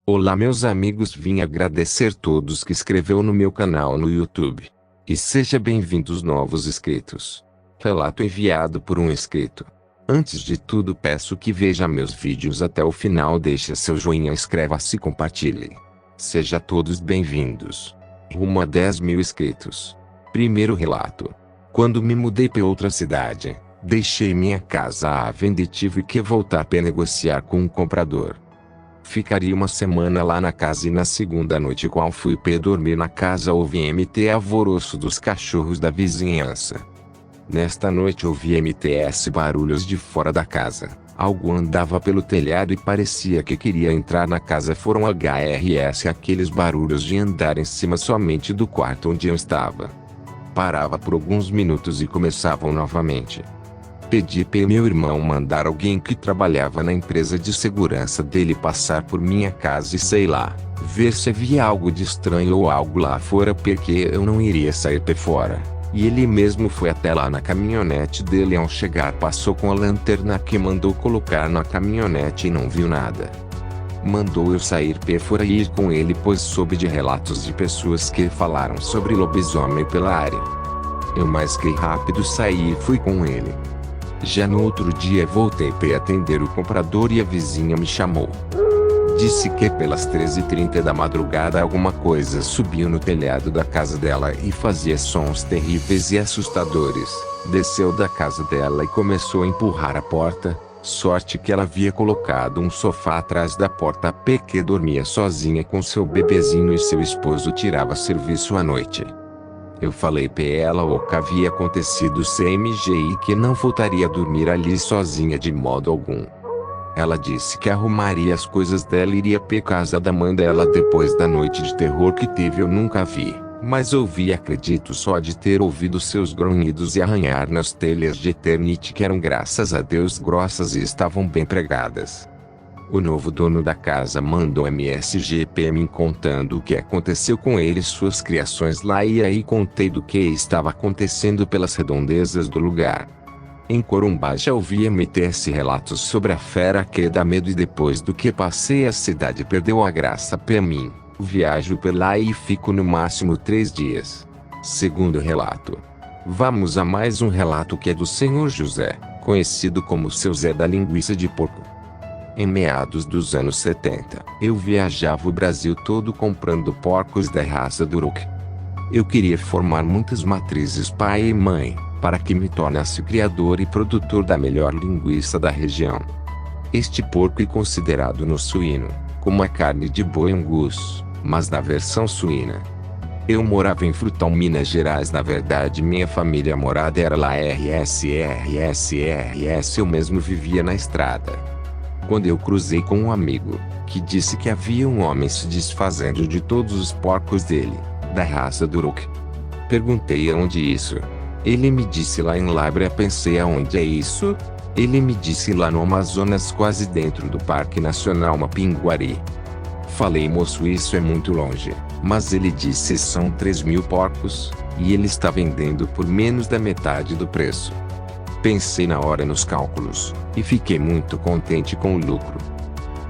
Olá meus amigos, vim agradecer todos que inscreveu no meu canal no YouTube. E seja bem-vindos novos inscritos. Relato enviado por um inscrito. Antes de tudo peço que veja meus vídeos até o final, deixe seu joinha, inscreva-se e compartilhe. Seja todos bem-vindos. Rumo a 10 mil inscritos. Primeiro relato. Quando me mudei para outra cidade, deixei minha casa à venda e tive que voltar para negociar com um comprador. Ficaria uma semana lá na casa e na segunda noite qual fui para dormir na casa ouvi MT alvoroço dos cachorros da vizinhança. Nesta noite ouvi MTS barulhos de fora da casa, algo andava pelo telhado e parecia que queria entrar na casa. Foram HRS aqueles barulhos de andar em cima somente do quarto onde eu estava. Parava por alguns minutos e começavam novamente. Pedi para meu irmão mandar alguém que trabalhava na empresa de segurança dele passar por minha casa e sei lá, ver se havia algo de estranho ou algo lá fora, porque eu não iria sair para fora. E ele mesmo foi até lá na caminhonete dele. Ao chegar passou com a lanterna que mandou colocar na caminhonete e não viu nada. Mandou eu sair para fora e ir com ele, pois soube de relatos de pessoas que falaram sobre lobisomem pela área. Eu mais que rápido saí e fui com ele. Já no outro dia voltei para atender o comprador e a vizinha me chamou. Disse que pelas 13h30 da madrugada alguma coisa subiu no telhado da casa dela e fazia sons terríveis e assustadores. Desceu da casa dela e começou a empurrar a porta. Sorte que ela havia colocado um sofá atrás da porta porque dormia sozinha com seu bebezinho e seu esposo tirava serviço à noite. Eu falei para ela o que havia acontecido CMG e que não voltaria a dormir ali sozinha de modo algum. Ela disse que arrumaria as coisas dela e iria para casa da mãe dela. Depois da noite de terror que teve eu nunca vi, mas ouvi, acredito só de ter ouvido seus grunhidos e arranhar nas telhas de Eternity, que eram graças a Deus grossas e estavam bem pregadas. O novo dono da casa mandou MSG para mim contando o que aconteceu com ele e suas criações lá, e aí contei do que estava acontecendo pelas redondezas do lugar. Em Corumbá já ouvi MTS relatos sobre a fera que dá medo, e depois do que passei a cidade perdeu a graça para mim. Viajo por lá e fico no máximo 3 dias. Segundo relato. Vamos a mais um relato que é do Senhor José, conhecido como Seu Zé da Linguiça de Porco. Em meados dos anos 70, eu viajava o Brasil todo comprando porcos da raça Duroc. Eu queria formar muitas matrizes pai e mãe, para que me tornasse o criador e produtor da melhor linguiça da região. Este porco é considerado no suíno, como a carne de boi Angus, mas na versão suína. Eu morava em Frutal, Minas Gerais. Na verdade minha família morada era lá RS. Eu mesmo vivia na estrada. Quando eu cruzei com um amigo, que disse que havia um homem se desfazendo de todos os porcos dele, da raça Duroc. Perguntei aonde isso. Ele me disse lá em Lábrea. Pensei, aonde é isso? Ele me disse lá no Amazonas, quase dentro do Parque Nacional Mapinguari. Falei, moço, isso é muito longe. Mas ele disse são 3.000 porcos, e ele está vendendo por menos da metade do preço. Pensei na hora nos cálculos, e fiquei muito contente com o lucro.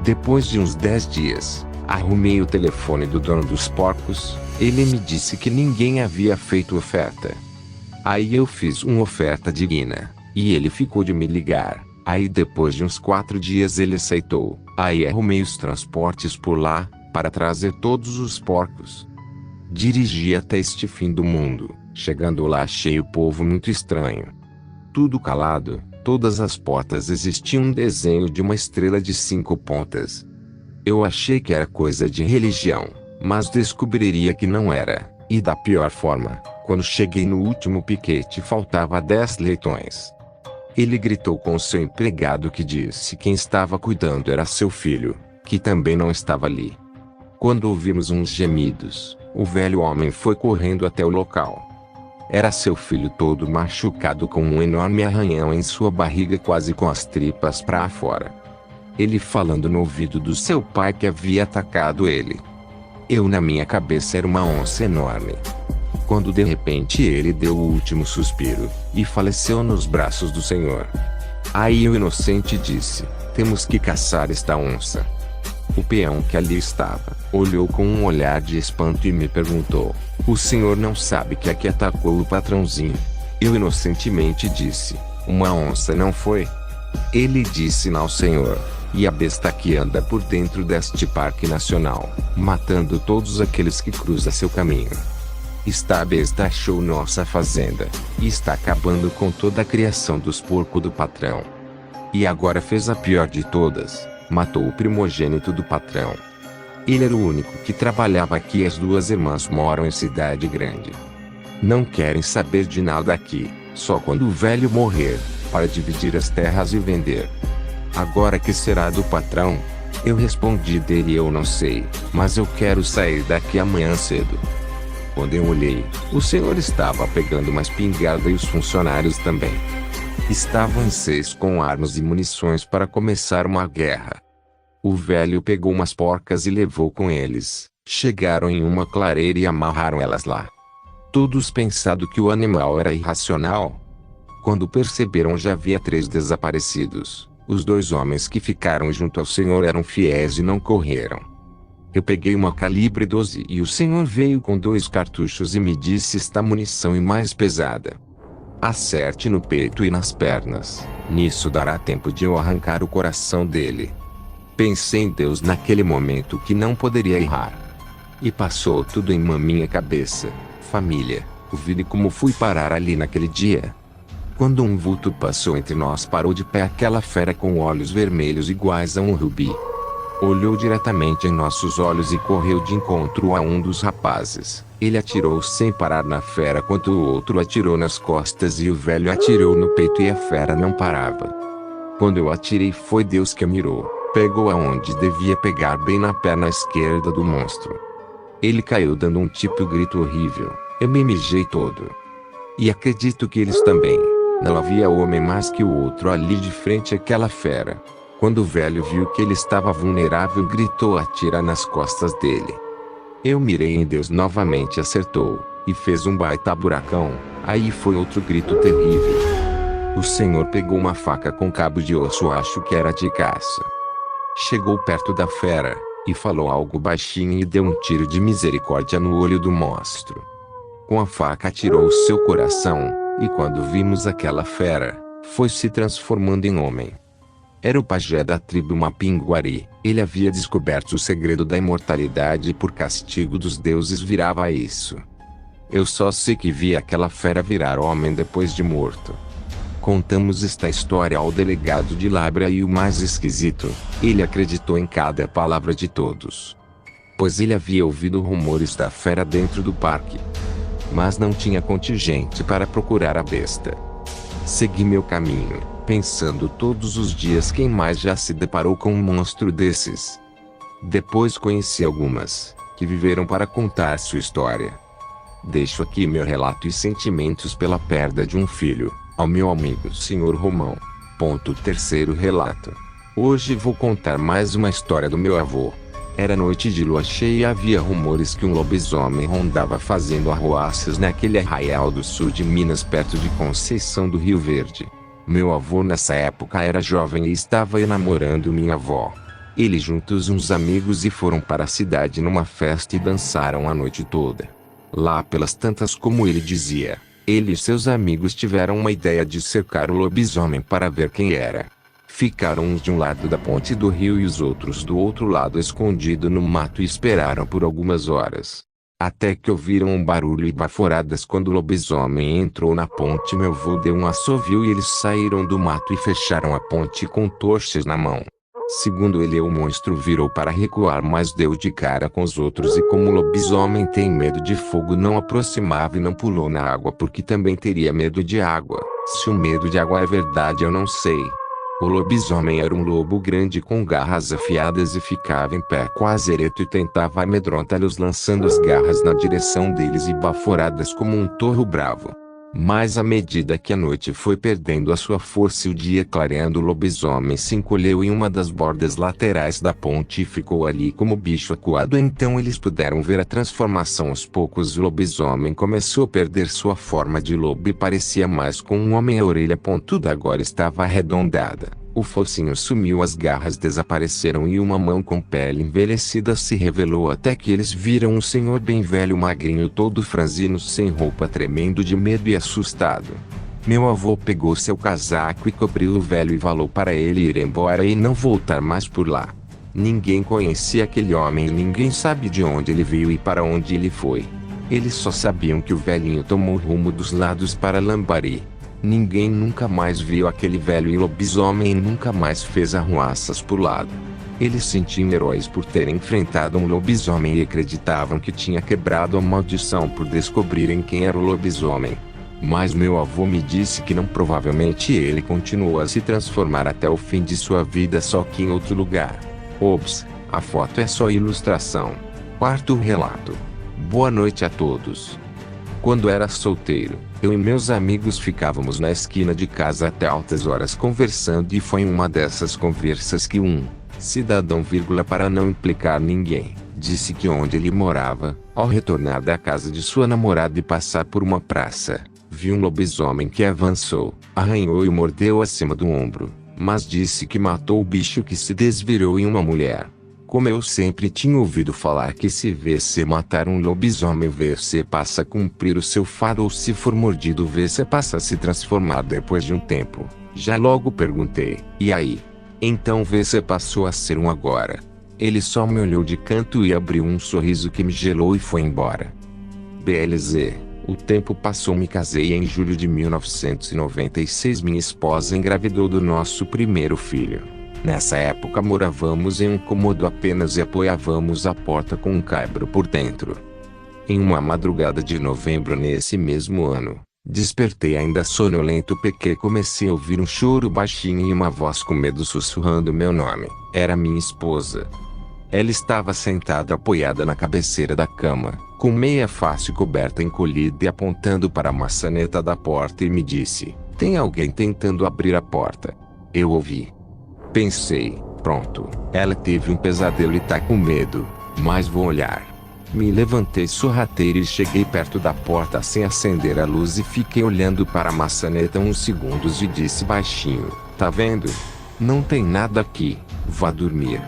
Depois de uns 10 dias, arrumei o telefone do dono dos porcos. Ele me disse que ninguém havia feito oferta. Aí eu fiz uma oferta digna, e ele ficou de me ligar. Aí depois de uns 4 dias ele aceitou. Aí arrumei os transportes por lá, para trazer todos os porcos. Dirigi até este fim do mundo. Chegando lá achei o povo muito estranho. Tudo calado, todas as portas existiam um desenho de uma estrela de 5 pontas. Eu achei que era coisa de religião, mas descobriria que não era, e da pior forma. Quando cheguei no último piquete faltava 10 leitões. Ele gritou com seu empregado, que disse quem estava cuidando era seu filho, que também não estava ali. Quando ouvimos uns gemidos, o velho homem foi correndo até o local. Era seu filho todo machucado com um enorme arranhão em sua barriga, quase com as tripas para fora. Ele falando no ouvido do seu pai que havia atacado ele. Eu, na minha cabeça, era uma onça enorme. Quando de repente ele deu o último suspiro, e faleceu nos braços do Senhor. Aí o inocente disse, temos que caçar esta onça. O peão que ali estava, olhou com um olhar de espanto e me perguntou: "O senhor não sabe que aqui atacou o patrãozinho?" Eu inocentemente disse: "Uma onça, não foi?" Ele disse: "Não, senhor. E a besta que anda por dentro deste parque nacional, matando todos aqueles que cruzam seu caminho. Esta besta achou nossa fazenda, e está acabando com toda a criação dos porcos do patrão. E agora fez a pior de todas, matou o primogênito do patrão. Ele era o único que trabalhava aqui e as duas irmãs moram em cidade grande. Não querem saber de nada aqui, só quando o velho morrer, para dividir as terras e vender. Agora que será do patrão?" Eu respondi dele: "Eu não sei, mas eu quero sair daqui amanhã cedo." Quando eu olhei, o senhor estava pegando uma espingarda e os funcionários também. Estavam em 6 com armas e munições para começar uma guerra. O velho pegou umas porcas e levou com eles. Chegaram em uma clareira e amarraram elas lá. Todos pensando que o animal era irracional. Quando perceberam, já havia 3 desaparecidos. Os 2 homens que ficaram junto ao senhor eram fiéis e não correram. Eu peguei uma calibre 12 e o senhor veio com 2 cartuchos e me disse: "Esta munição é mais pesada. Acerte no peito e nas pernas, nisso dará tempo de eu arrancar o coração dele." Pensei em Deus naquele momento, que não poderia errar. E passou tudo em minha cabeça: família, vida, e como fui parar ali naquele dia. Quando um vulto passou entre nós, parou de pé aquela fera com olhos vermelhos iguais a um rubi. Olhou diretamente em nossos olhos e correu de encontro a um dos rapazes. Ele atirou sem parar na fera, enquanto o outro atirou nas costas e o velho atirou no peito, e a fera não parava. Quando eu atirei, foi Deus que mirou. Pegou aonde devia pegar, bem na perna esquerda do monstro. Ele caiu dando um tipo grito horrível. Eu me mijei todo. E acredito que eles também. Não havia homem mais que o outro ali de frente àquela fera. Quando o velho viu que ele estava vulnerável, gritou: "Atira nas costas dele." Eu mirei em Deus novamente, acertou, e fez um baita buracão. Aí foi outro grito terrível. O senhor pegou uma faca com cabo de osso, acho que era de caça. Chegou perto da fera, e falou algo baixinho e deu um tiro de misericórdia no olho do monstro. Com a faca atirou seu coração, e quando vimos aquela fera, foi se transformando em homem. Era o pajé da tribo Mapinguari. Ele havia descoberto o segredo da imortalidade e por castigo dos deuses virava isso. Eu só sei que vi aquela fera virar homem depois de morto. Contamos esta história ao delegado de Lábrea e o mais esquisito, ele acreditou em cada palavra de todos. Pois ele havia ouvido rumores da fera dentro do parque. Mas não tinha contingente para procurar a besta. Segui meu caminho, pensando todos os dias quem mais já se deparou com um monstro desses. Depois conheci algumas, que viveram para contar sua história. Deixo aqui meu relato e sentimentos pela perda de um filho, ao meu amigo Sr. Romão. Terceiro relato. Hoje vou contar mais uma história do meu avô. Era noite de lua cheia e havia rumores que um lobisomem rondava fazendo arruaças naquele arraial do sul de Minas, perto de Conceição do Rio Verde. Meu avô nessa época era jovem e estava namorando minha avó. Eles juntos uns amigos e foram para a cidade numa festa e dançaram a noite toda. Lá pelas tantas, como ele dizia, ele e seus amigos tiveram uma ideia de cercar o lobisomem para ver quem era. Ficaram uns de um lado da ponte do rio e os outros do outro lado, escondido no mato, e esperaram por algumas horas. Até que ouviram um barulho e baforadas. Quando o lobisomem entrou na ponte, meu avô deu um assovio e eles saíram do mato e fecharam a ponte com tochas na mão. Segundo ele, o monstro virou para recuar, mas deu de cara com os outros, e como o lobisomem tem medo de fogo, não aproximava e não pulou na água porque também teria medo de água. Se o medo de água é verdade, eu não sei. O lobisomem era um lobo grande com garras afiadas e ficava em pé quase ereto e tentava amedrontá-los, lançando as garras na direção deles e baforadas como um touro bravo. Mas à medida que a noite foi perdendo a sua força e o dia clareando, o lobisomem se encolheu em uma das bordas laterais da ponte e ficou ali como bicho acuado. Então eles puderam ver a transformação. Aos poucos o lobisomem começou a perder sua forma de lobo e parecia mais com um homem. A orelha pontuda agora estava arredondada, O focinho sumiu, as garras desapareceram e uma mão com pele envelhecida se revelou, até que eles viram um senhor bem velho, magrinho, todo franzino, sem roupa, tremendo de medo e assustado. Meu avô pegou seu casaco e cobriu o velho e falou para ele ir embora e não voltar mais por lá. Ninguém conhecia aquele homem e ninguém sabe de onde ele veio e para onde ele foi. Eles só sabiam que o velhinho tomou o rumo dos lados para Lambari. Ninguém nunca mais viu aquele velho e lobisomem e nunca mais fez arruaças por lado. Eles sentiam heróis por terem enfrentado um lobisomem e acreditavam que tinha quebrado a maldição por descobrirem quem era o lobisomem. Mas meu avô me disse que não, provavelmente ele continuou a se transformar até o fim de sua vida, só que em outro lugar. Ops, a foto é só ilustração. Quarto relato. Boa noite a todos. Quando era solteiro, eu e meus amigos ficávamos na esquina de casa até altas horas conversando, e foi em uma dessas conversas que um cidadão, para não implicar ninguém, disse que onde ele morava, ao retornar da casa de sua namorada e passar por uma praça, viu um lobisomem que avançou, arranhou e mordeu acima do ombro, mas disse que matou o bicho, que se desvirou em uma mulher. Como eu sempre tinha ouvido falar que se você matar um lobisomem, você passa a cumprir o seu fardo, ou se for mordido, você passa a se transformar depois de um tempo. Já logo perguntei, e aí? Então você passou a ser um agora. Ele só me olhou de canto e abriu um sorriso que me gelou e foi embora. BLZ. O tempo passou, me casei em julho de 1996, minha esposa engravidou do nosso primeiro filho. Nessa época morávamos em um cômodo apenas e apoiávamos a porta com um caibro por dentro. Em uma madrugada de novembro nesse mesmo ano, despertei ainda sonolento porque comecei a ouvir um choro baixinho e uma voz com medo sussurrando meu nome. Era minha esposa. Ela estava sentada apoiada na cabeceira da cama, com meia face coberta encolhida e apontando para a maçaneta da porta, e me disse: "Tem alguém tentando abrir a porta." Eu ouvi. Pensei, pronto, ela teve um pesadelo e tá com medo, mas vou olhar. Me levantei sorrateiro e cheguei perto da porta sem acender a luz e fiquei olhando para a maçaneta uns segundos e disse baixinho: "Tá vendo? Não tem nada aqui, vá dormir."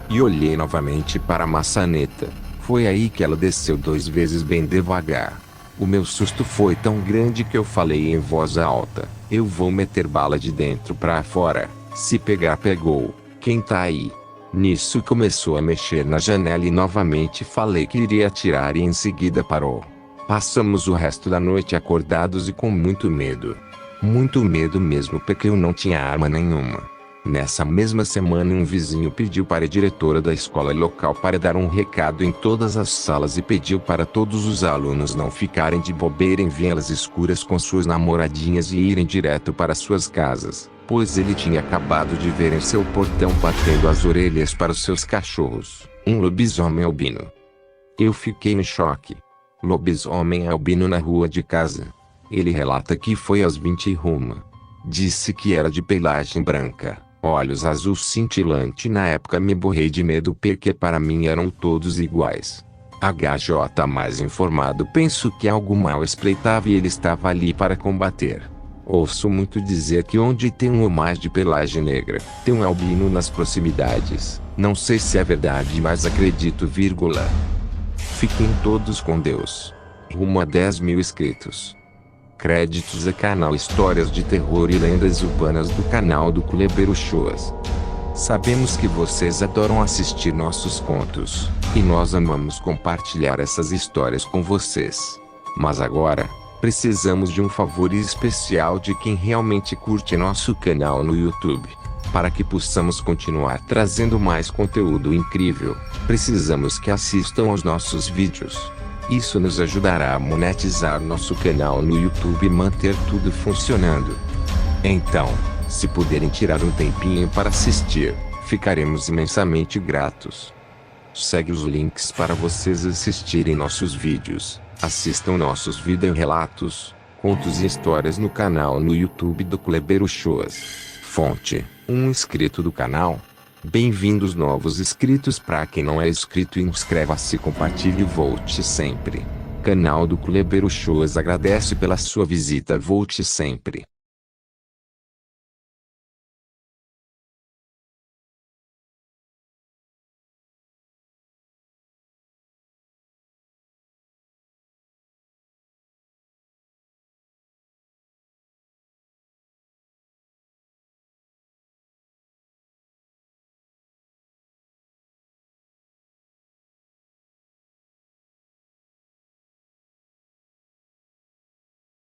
E olhei novamente para a maçaneta. Foi aí que ela desceu 2 vezes bem devagar. O meu susto foi tão grande que eu falei em voz alta: "Eu vou meter bala de dentro pra fora. Se pegar, pegou. Quem tá aí?" Nisso começou a mexer na janela e novamente falei que iria atirar e em seguida parou. Passamos o resto da noite acordados e com muito medo. Muito medo mesmo, porque eu não tinha arma nenhuma. Nessa mesma semana um vizinho pediu para a diretora da escola local para dar um recado em todas as salas e pediu para todos os alunos não ficarem de bobeira em vielas escuras com suas namoradinhas e irem direto para suas casas, pois ele tinha acabado de ver em seu portão batendo as orelhas para os seus cachorros, um lobisomem albino. Eu fiquei em choque. Lobisomem albino na rua de casa. Ele relata que foi às 20h. Disse que era de pelagem branca, olhos azul cintilante. Na época me borrei de medo porque para mim eram todos iguais. HJ mais informado, penso que algo mal espreitava e ele estava ali para combater. Ouço muito dizer que onde tem um ou mais de pelagem negra, tem um albino nas proximidades. Não sei se é verdade, mas acredito, vírgula. Fiquem todos com Deus. Rumo a 10.000 inscritos. Créditos a canal Histórias de Terror e Lendas Urbanas do canal do Culebeiro Shows. Sabemos que vocês adoram assistir nossos contos, e nós amamos compartilhar essas histórias com vocês. Mas agora, precisamos de um favor especial de quem realmente curte nosso canal no YouTube. Para que possamos continuar trazendo mais conteúdo incrível, precisamos que assistam aos nossos vídeos. Isso nos ajudará a monetizar nosso canal no YouTube e manter tudo funcionando. Então, se puderem tirar um tempinho para assistir, ficaremos imensamente gratos. Segue os links para vocês assistirem nossos vídeos. Assistam nossos vídeo-relatos, contos e histórias no canal no YouTube do Culebeiro Shows. Fonte: um inscrito do canal. Bem-vindos novos inscritos. Para quem não é inscrito, inscreva-se, compartilhe e volte sempre. Canal do Culebeiro Shows agradece pela sua visita. Volte sempre.